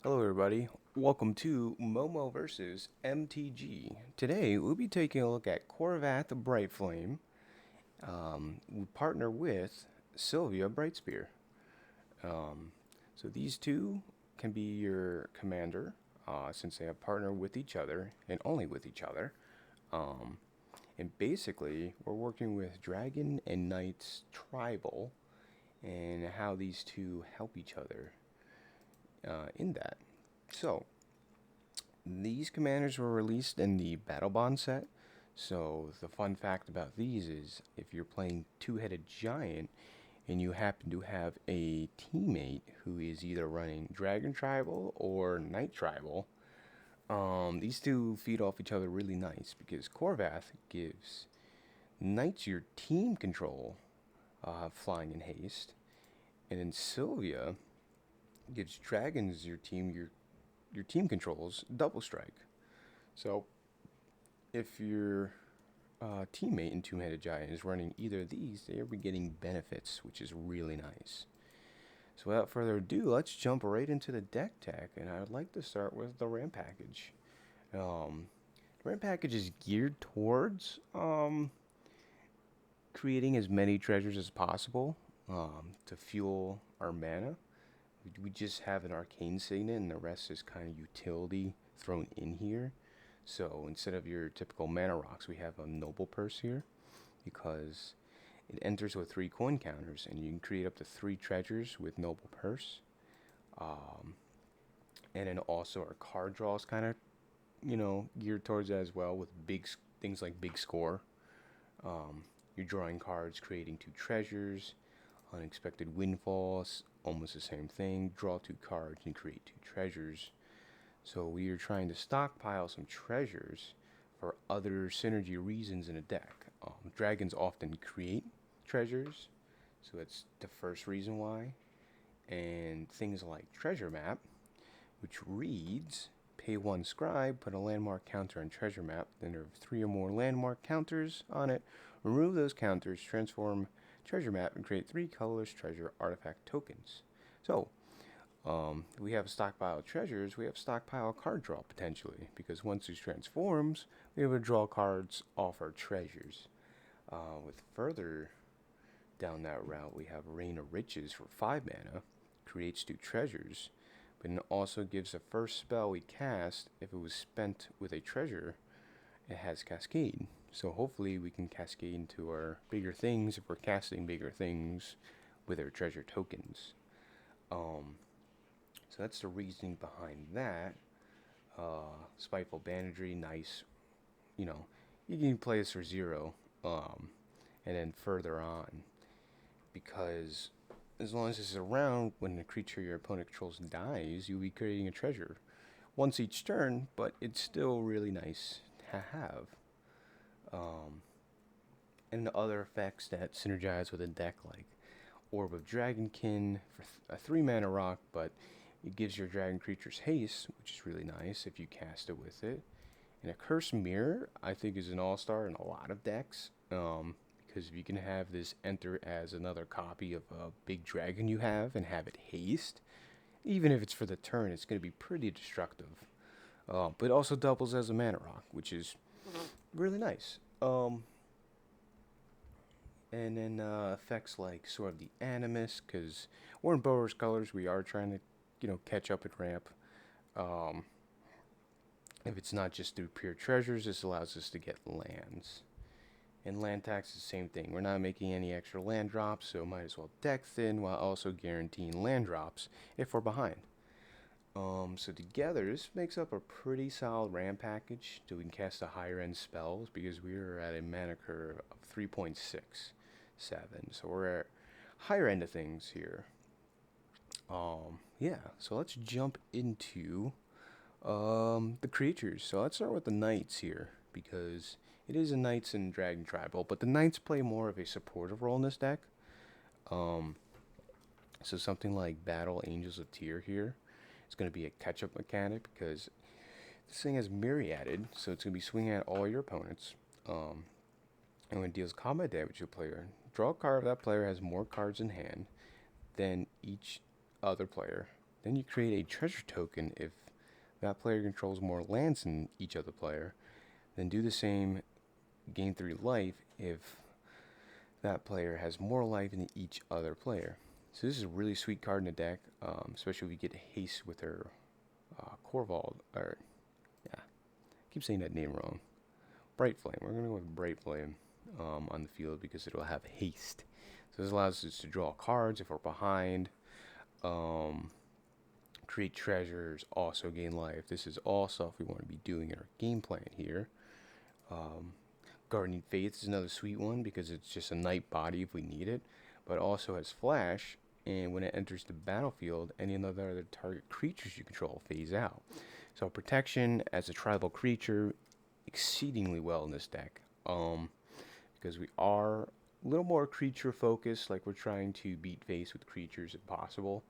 Hello, everybody. Welcome to Momo versus MTG. Today, we'll be taking a look at Corvath Brightflame. We partner with Sylvia Brightspear. Um, so these two can be your commander, since they have partnered with each other and only with each other. Um, and basically, we're working with Dragon and Knight's Tribal and how these two help each other in that. So, these commanders were released in the Battle Bond set. So the fun fact about these is if you're playing Two-Headed Giant and you happen to have a teammate who is either running Dragon Tribal or Knight Tribal, these two feed off each other really nice because Corvath gives Knights your team control, flying in haste, and then Sylvia gives Dragons your team controls double strike. So if your teammate in Two-Headed Giant is running either of these, they are getting benefits, which is really nice. So without further ado, let's jump right into the deck tech, and I would like to start with the RAM package. The RAM package is geared towards creating as many treasures as possible to fuel our mana. We just have an arcane signet, and the rest is kind of utility thrown in here. So instead of your typical mana rocks, we have a noble purse here because it enters with 3 coin counters, and you can create up to 3 treasures with noble purse. Um, and then also our card draw is kind of geared towards that as well with big things like big score. You're drawing cards, creating 2 treasures, unexpected windfalls, almost the same thing. Draw 2 cards and create 2 treasures. So we are trying to stockpile some treasures for other synergy reasons in a deck. Dragons often create treasures, so that's the first reason why. And things like Treasure Map, which reads, pay 1 scribe, put a landmark counter on Treasure Map, then there are 3 or more landmark counters on it. Remove those counters, transform Treasure Map, and create 3 colorless treasure artifact tokens. So, we have a stockpile of treasures, we have a stockpile of card draw potentially, because once this transforms, we have to draw cards off our treasures. With further down that route, we have Rain of Riches for 5 mana, creates 2 treasures, but it also gives the first spell we cast, if it was spent with a treasure, it has Cascade. So hopefully we can cascade into our bigger things if we're casting bigger things with our treasure tokens. So that's the reasoning behind that. Spiteful Banditry, nice. You know, you can play this for 0, and then further on, because as long as this is around, when the creature your opponent controls dies, you'll be creating a treasure once each turn, but it's still really nice to have. Um, and the other effects that synergize with a deck, like Orb of Dragonkin for a 3 mana rock, but it gives your dragon creatures haste, which is really nice if you cast it with it. And a Curse Mirror, I think, is an all-star in a lot of decks. Because if you can have this enter as another copy of a big dragon you have and have it haste, even if it's for the turn, it's going to be pretty destructive. But it also doubles as a mana rock, which is really nice. And then effects like Sword of the Animus, because we're in Bower's colors, we are trying to, catch up and ramp. Um, if it's not just through pure treasures, this allows us to get lands. And land tax is the same thing. We're not making any extra land drops, so might as well deck thin while also guaranteeing land drops if we're behind. So together, this makes up a pretty solid RAM package so we can cast the higher end spells because we're at a mana curve of 3.67. So we're at higher end of things here. Yeah, so let's jump into the creatures. So let's start with the knights here because it is a knights and dragon tribal, but the knights play more of a supportive role in this deck. Um, so something like Battle Angels of Tyr here is going to be a catch-up mechanic because this thing has myriaded, so it's going to be swinging at all your opponents. And when it deals combat damage to a player, draw a card if that player has more cards in hand than each other player. Then you create a treasure token if that player controls more lands than each other player. Then do the same, gain 3 life if that player has more life than each other player. So this is a really sweet card in the deck, especially if we get haste with her Corvold, or yeah, I keep saying that name wrong. Brightflame. We're gonna go with Brightflame on the field because it'll have haste. So this allows us to draw cards if we're behind, create treasures, also gain life. This is all stuff we want to be doing in our game plan here. Guardian Faith is another sweet one because it's just a night body if we need it, but also has flash, and when it enters the battlefield, any other target creatures you control phase out. So protection as a tribal creature, exceedingly well in this deck, because we are a little more creature focused, like we're trying to beat face with creatures if possible.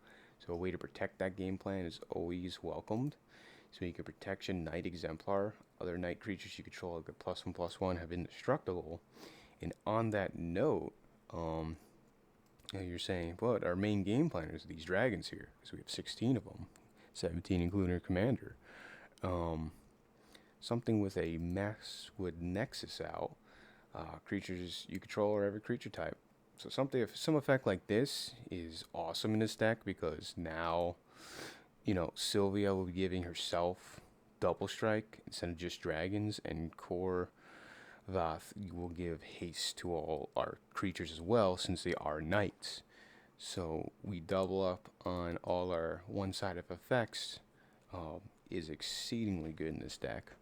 So a way to protect that game plan is always welcomed. So you can protection Knight Exemplar. Other Knight creatures you control like a +1/+1 have indestructible. And on that note, you're saying, what, our main game plan is these dragons here, because we have 16 of them, 17 including our commander. Something with a Maxwood Nexus out. Creatures you control are every creature type. So some effect like this is awesome in this deck because now, Sylvia will be giving herself double strike instead of just dragons, and Core Vath will give haste to all our creatures as well since they are knights. So we double up on all our one-sided effects. Is exceedingly good in this deck.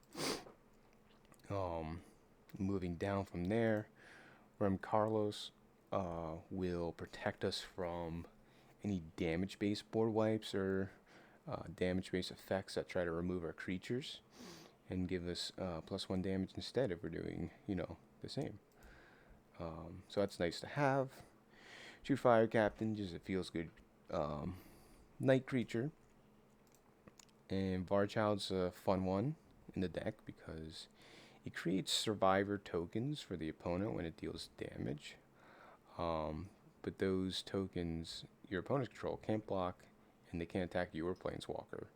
Moving down from there, Rem Carlos will protect us from any damage-based board wipes or damage-based effects that try to remove our creatures, and give us +1 damage instead if we're doing, the same. So that's nice to have. True Fire Captain, just it feels good. Night creature. And Varchild's a fun one in the deck because it creates survivor tokens for the opponent when it deals damage. But those tokens your opponent's control can't block, and they can't attack your planeswalker.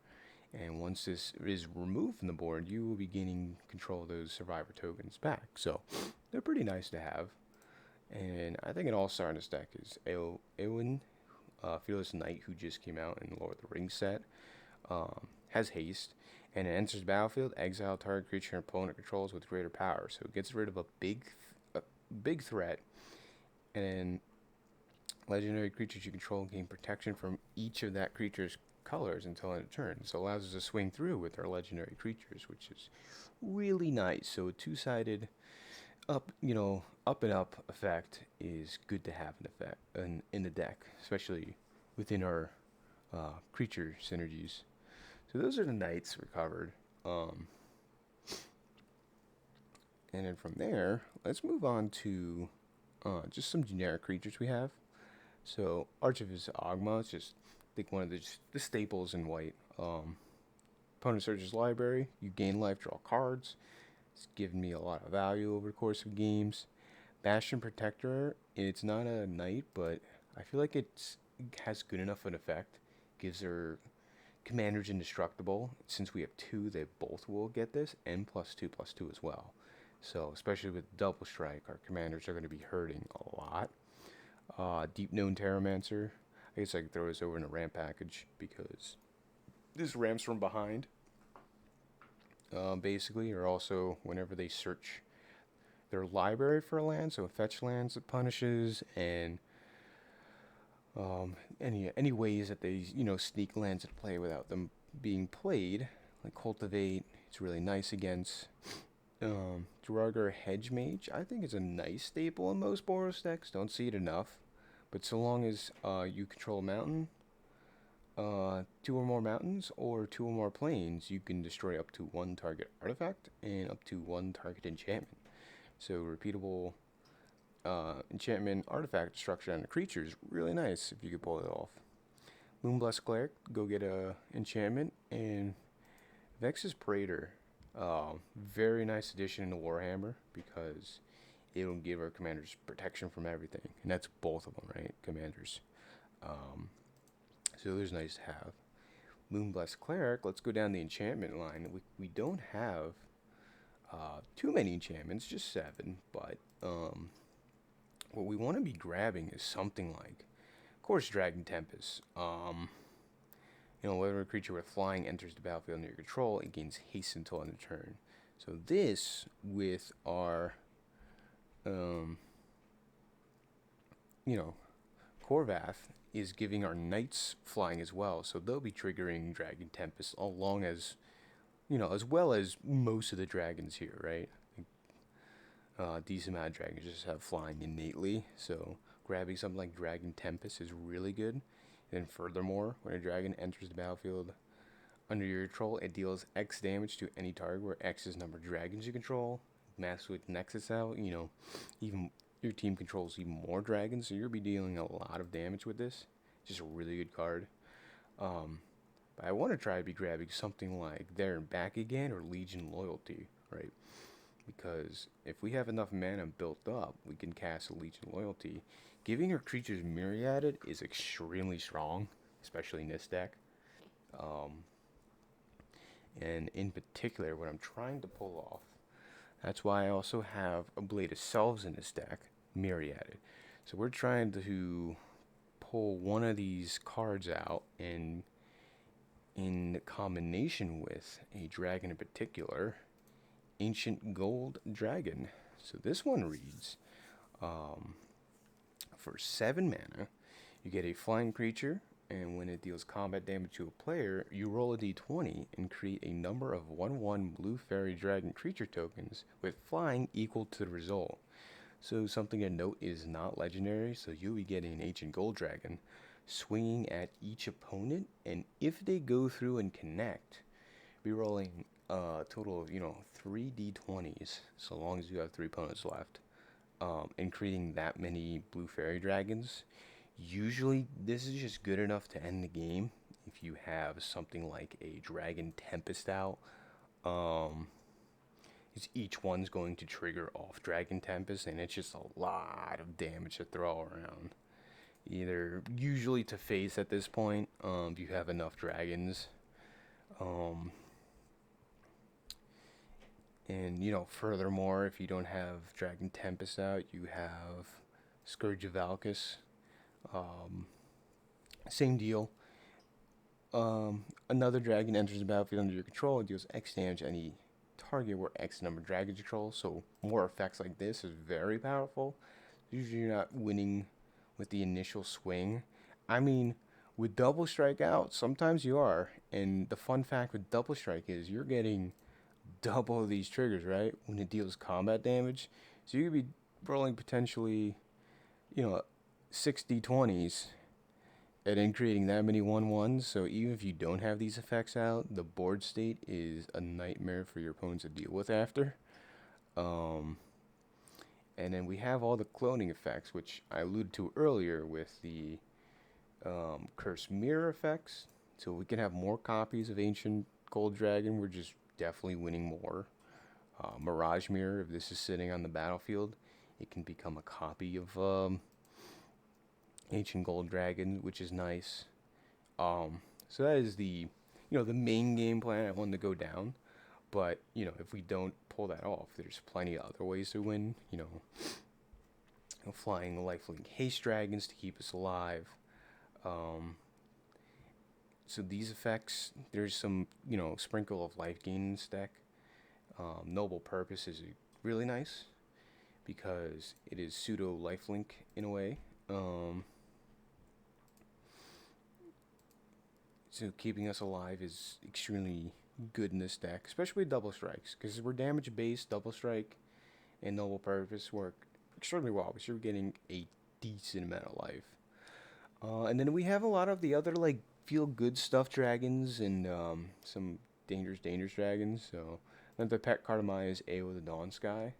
And once this is removed from the board, you will be gaining control of those survivor tokens back. So they're pretty nice to have. And I think an all-star in this deck is Eowyn, Fearless Knight, who just came out in the Lord of the Rings set. Has haste, and it enters the battlefield, exile target creature your opponent controls with greater power. So it gets rid of a big threat, and then legendary creatures you control gain protection from each of that creature's colors until end of turn. So it allows us to swing through with our legendary creatures, which is really nice. So a two-sided up and up effect is good to have in the deck, especially within our creature synergies. So those are the knights we covered. And then from there, let's move on to just some generic creatures we have. So Archivist Ogma is just, I think, one of the staples in white. Opponent searches library, you gain life, draw cards. It's given me a lot of value over the course of games. Bastion Protector, it's not a knight, but I feel like it has good enough an effect. Gives her commanders indestructible. Since we have 2, they both will get this, and +2/+2 as well. So especially with double strike, our commanders are going to be hurting a lot. Deep Known Terramancer. I guess I could throw this over in a ramp package because this ramps from behind. Basically, or also whenever they search their library for a land, so fetch lands it punishes, and any ways that they sneak lands into play without them being played, like Cultivate. It's really nice against. Draugr Hedge Mage, I think, is a nice staple in most Boros decks. Don't see it enough, but so long as you control a mountain, 2 or more mountains, or 2 or more planes, you can destroy up to 1 target artifact and up to 1 target enchantment. So repeatable enchantment artifact destruction on the creature is really nice if you could pull it off. Moonblessed Cleric, go get a enchantment, and Vex's Praetor, very nice addition into Warhammer because it'll give our commanders protection from everything, and that's both of them, right? Commanders. So those nice to have. Moonblessed Cleric, let's go down the enchantment line. We don't have too many enchantments, just 7, but what we want to be grabbing is something like, of course, Dragon Tempest. Whenever a creature with flying enters the battlefield under your control, it gains haste until end of turn. So this, with our, you know, Korvath, is giving our knights flying as well. So they'll be triggering Dragon Tempest along as, as well as most of the dragons here, right? Decent amount of dragons just have flying innately. So grabbing something like Dragon Tempest is really good. And furthermore, when a dragon enters the battlefield under your control, it deals X damage to any target where X is the number of dragons you control. Max with Nexus out, even your team controls even more dragons, so you'll be dealing a lot of damage with this. Just a really good card. But I want to try to be grabbing something like There and Back Again or Legion Loyalty, right? Because if we have enough mana built up, we can cast a Legion Loyalty. Giving your creatures Myriaded is extremely strong, especially in this deck. And in particular, what I'm trying to pull off, that's why I also have a Blade of Selves in this deck, Myriaded. So we're trying to pull one of these cards out, and in combination with a dragon in particular, Ancient Gold Dragon. So this one reads, for 7 mana, you get a flying creature, and when it deals combat damage to a player, you roll a d20 and create a number of 1/1 blue fairy dragon creature tokens with flying equal to the result. So something to note is not legendary, so you'll be getting an Ancient Gold Dragon swinging at each opponent, and if they go through and connect, be rolling a total of 3 d20s, so long as you have 3 opponents left, and creating that many blue fairy dragons. Usually this is just good enough to end the game if you have something like a Dragon Tempest out. Each one's going to trigger off Dragon Tempest, and it's just a lot of damage to throw around. Either usually to face at this point, if you have enough dragons. And furthermore, if you don't have Dragon Tempest out, you have Scourge of Valkis. Same deal. Another dragon enters the battlefield under your control. It deals X damage to any target where X number of dragons you control. So more effects like this is very powerful. Usually you're not winning with the initial swing. I mean, with Double Strike out, sometimes you are. And the fun fact with Double Strike is you're getting double of these triggers, right? When it deals combat damage. So you could be rolling potentially, 6 d20s and then creating that many 1/1s. So even if you don't have these effects out, the board state is a nightmare for your opponents to deal with after. And then we have all the cloning effects, which I alluded to earlier with the Curse Mirror effects. So we can have more copies of Ancient Gold Dragon. We're just definitely winning more. Mirage Mirror, if this is sitting on the battlefield, it can become a copy of Ancient Gold Dragon, which is nice. So that is the main game plan I wanted to go down. But if we don't pull that off, there's plenty of other ways to win. Flying lifelink haste dragons to keep us alive. So these effects, there's some sprinkle of life gain in this deck. Noble Purpose is really nice because it is pseudo lifelink in a way. So keeping us alive is extremely good in this deck, especially with double strikes, because we're damage based. Double strike and Noble Purpose work extremely well because you're getting a decent amount of life. And then we have a lot of the other feel good stuff dragons and some dangerous dragons. So then the pet card of mine is Aewa the Dawn Sky,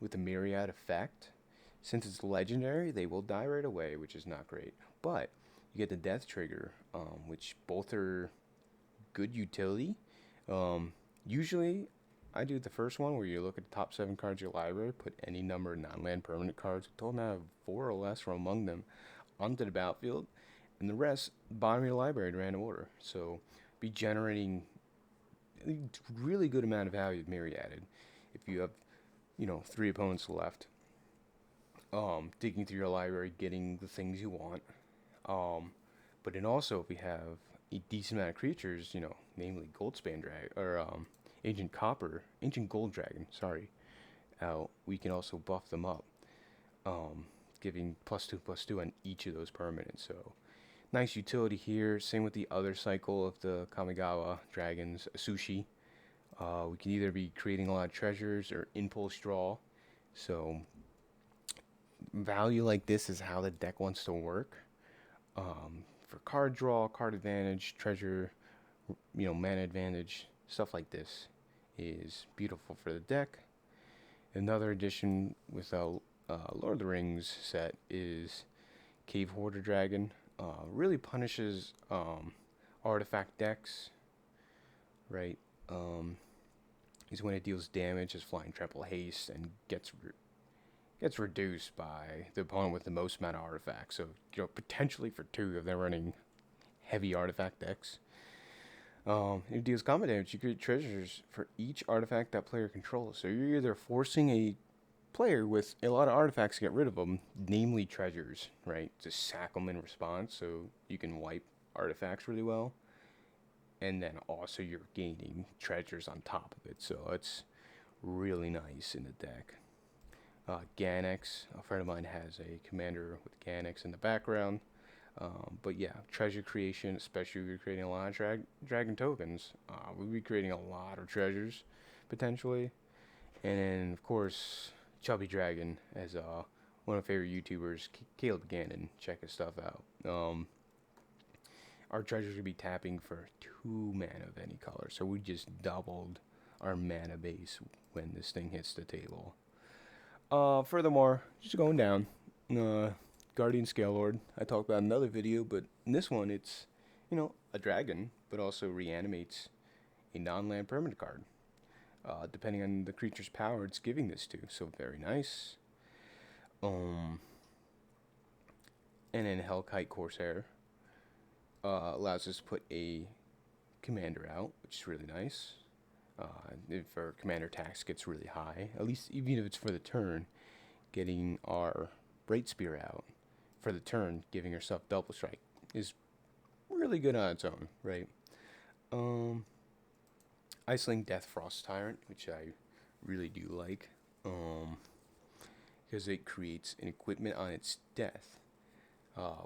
with a myriad effect. Since it's legendary, they will die right away, which is not great. But you get the death trigger, which both are good utility. Usually, I do the first one where you look at the top 7 cards of your library, put any number of non-land permanent cards, total amount of 4 or less from among them, onto the battlefield, And the rest, bottom of your library in random order. So be generating a really good amount of value with Myriaded. If you have, 3 opponents left, digging through your library, getting the things you want. But then also, if we have a decent amount of creatures, namely Goldspan Dragon, or Ancient Gold Dragon, sorry, out, we can also buff them up, giving +2/+2 on each of those permanents. So, nice utility here. Same with the other cycle of the Kamigawa dragons, Sushi. We can either be creating a lot of treasures or impulse draw. So, value like this is how the deck wants to work. For card draw, card advantage, treasure, mana advantage, stuff like this is beautiful for the deck. Another addition with a Lord of the Rings set is Cave Hoarder Dragon. Really punishes artifact decks, right? Is when it deals damage as flying triple haste and gets reduced by the opponent with the most amount of artifacts. So, potentially for 2 if they're running heavy artifact decks. It deals combat damage. You create treasures for each artifact that player controls. So you're either forcing a player with a lot of artifacts to get rid of them, namely treasures, right? To sack them in response so you can wipe artifacts really well. And then also you're gaining treasures on top of it. So it's really nice in the deck. Ganex, a friend of mine has a commander with Ganex in the background. But yeah, treasure creation, especially if you're creating a lot of dragon tokens. We'll be creating a lot of treasures, potentially. And then, of course, Chubby Dragon, as one of my favorite YouTubers, Caleb Gannon. Check his stuff out. Our treasures will be tapping for 2 mana of any color. So we just doubled our mana base when this thing hits the table. Furthermore, just going down, Guardian Scalelord, I talked about in another video, but in this one it's, a dragon, but also reanimates a non-land permanent card. Depending on the creature's power it's giving this to, so very nice. And then Hellkite Corsair allows us to put a commander out, which is really nice. If our commander tax gets really high, at least even if it's for the turn, getting our Brightspear out for the turn, giving herself double strike, is really good on its own, right? Iceling Death Frost Tyrant, which I really do like, because it creates an equipment on its death,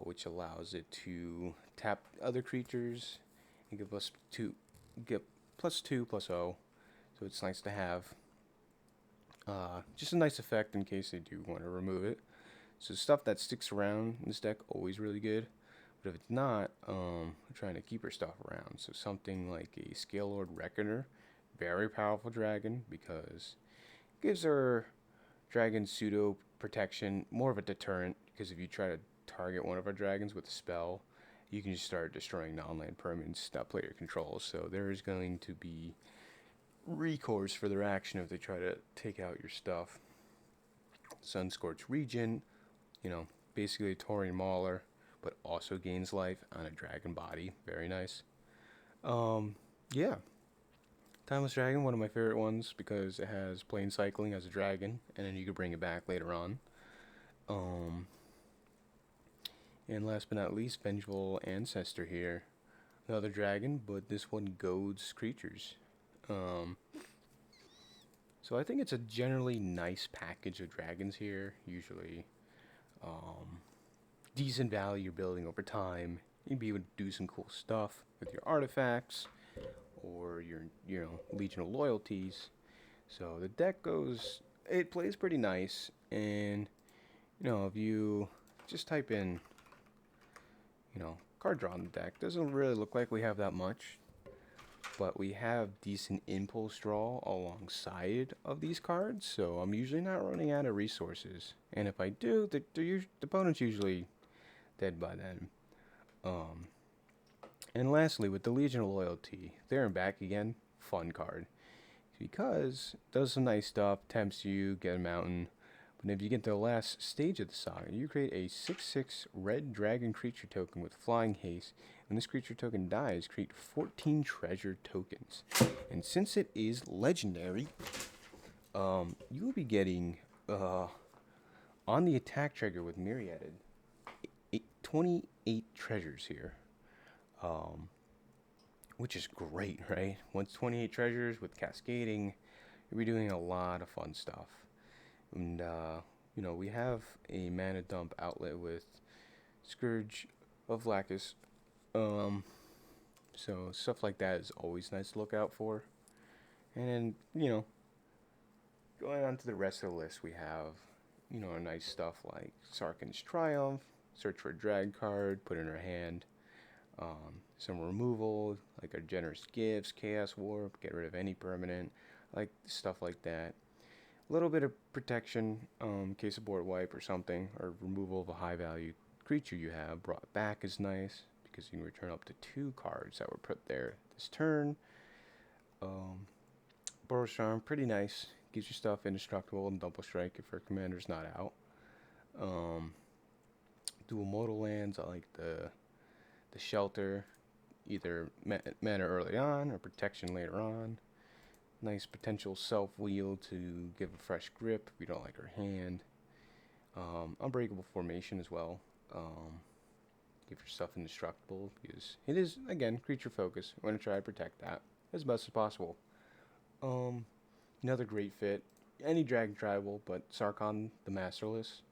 which allows it to tap other creatures and give us +2/+0. So it's nice to have. Just a nice effect in case they do want to remove it. So stuff that sticks around in this deck, always really good. But if it's not, I'm trying to keep her stuff around. So something like a Scalelord Reckoner, very powerful dragon, because it gives our dragon pseudo protection, more of a deterrent, because if you try to target one of our dragons with a spell, you can just start destroying non-land permanents that player controls. So there is going to be recourse for their action if they try to take out your stuff. Sunscorched Region, basically a Taurian Mauler, but also gains life on a dragon body. Very nice. Yeah. Timeless Dragon, one of my favorite ones because it has plain cycling as a dragon, and then you can bring it back later on. And last but not least, Vengeful Ancestor here. Another dragon, but this one goads creatures. So I think it's a generally nice package of dragons here. Usually, decent value building over time. You'd be able to do some cool stuff with your artifacts or your, Legion of Loyalties. So the deck it plays pretty nice. And, if you just type in, card draw in the deck, doesn't really look like we have that much. But we have decent impulse draw alongside of these cards, so I'm usually not running out of resources. And if I do, the opponent's usually dead by then. And lastly, with the Legion of Loyalty, there and back again, fun card. Because it does some nice stuff, tempts you, get a mountain, But if you get to the last stage of the saga, you create a 6/6 red dragon creature token with flying haste. When this creature token dies, create 14 treasure tokens. And since it is legendary, you will be getting, on the attack trigger with Myriaded, 28 treasures here. Which is great, right? Once 28 treasures with cascading, you'll be doing a lot of fun stuff. And, we have a mana dump outlet with Scourge of Lacus. So stuff like that is always nice to look out for. And then, going on to the rest of the list, we have, nice stuff like Sarkhan's Triumph, search for a drag card, put in her hand. Some removal, like our generous gifts, chaos warp, get rid of any permanent, like stuff like that. A little bit of protection, in case of board wipe or something, or removal of a high value creature you have brought back is nice because you can return up to 2 cards that were put there this turn. Boros Charm, pretty nice, gives your stuff indestructible and double strike if your commander's not out. Dual modal lands, I like the shelter, either mana early on or protection later on. Nice potential self-wheel to give a fresh grip if you don't like her hand. Unbreakable formation as well. Give yourself indestructible because it is, again, creature focus. You want to try to protect that as best as possible. Another great fit, any dragon tribal, but Sarkhan the Masterless,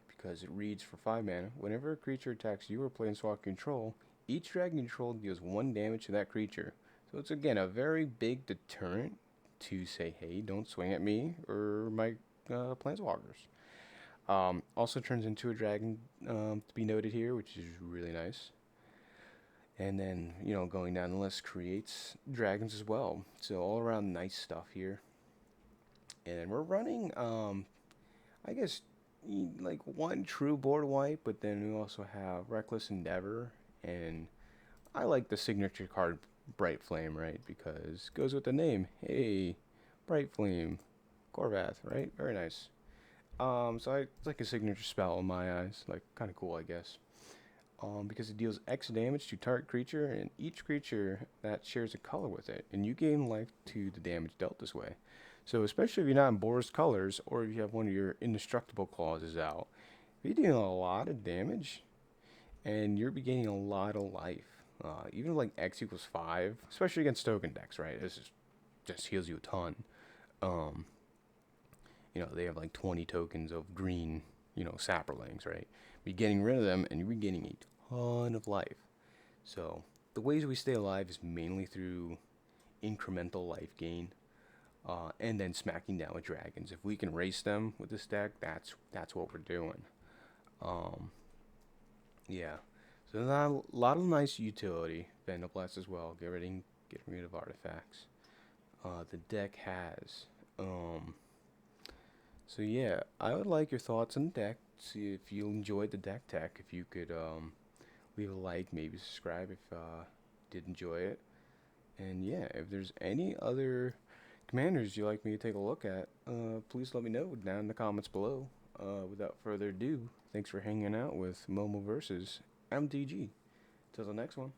because it reads for 5 mana. Whenever a creature attacks you or planeswalker control, each dragon controlled deals 1 damage to that creature. So it's, again, a very big deterrent to say, hey, don't swing at me or my planeswalkers. Also turns into a dragon, to be noted here, which is really nice. And then, going down the list, creates dragons as well. So all around nice stuff here. And we're running, I guess, like 1 true board wipe, but then we also have Reckless Endeavor. And I like the signature card Brightflame, right? Because it goes with the name. Hey, Brightflame, Corvath, right? Very nice. It's like a signature spell in my eyes. Like, kind of cool, I guess. Because it deals X damage to target creature, and each creature that shares a color with it, and you gain life to the damage dealt this way. So especially if you're not in Boros colors, or if you have one of your indestructible clauses out, you're dealing a lot of damage, and you're gaining a lot of life. Even like X equals 5, especially against token decks, right? This is just heals you a ton. They have like 20 tokens of green, saprolings, right? You're getting rid of them, and you're gaining a ton of life. So the ways we stay alive is mainly through incremental life gain, and then smacking down with dragons. If we can race them with this deck, that's what we're doing. Yeah. So a lot of nice utility. Vandal Blast as well. Get rid of artifacts. The deck has. So yeah, I would like your thoughts on the deck. See if you enjoyed the deck tech. If you could leave a like, maybe subscribe if did enjoy it. And yeah, if there's any other commanders you'd like me to take a look at, please let me know down in the comments below. Without further ado, thanks for hanging out with Momo versus MTG. Till the next one.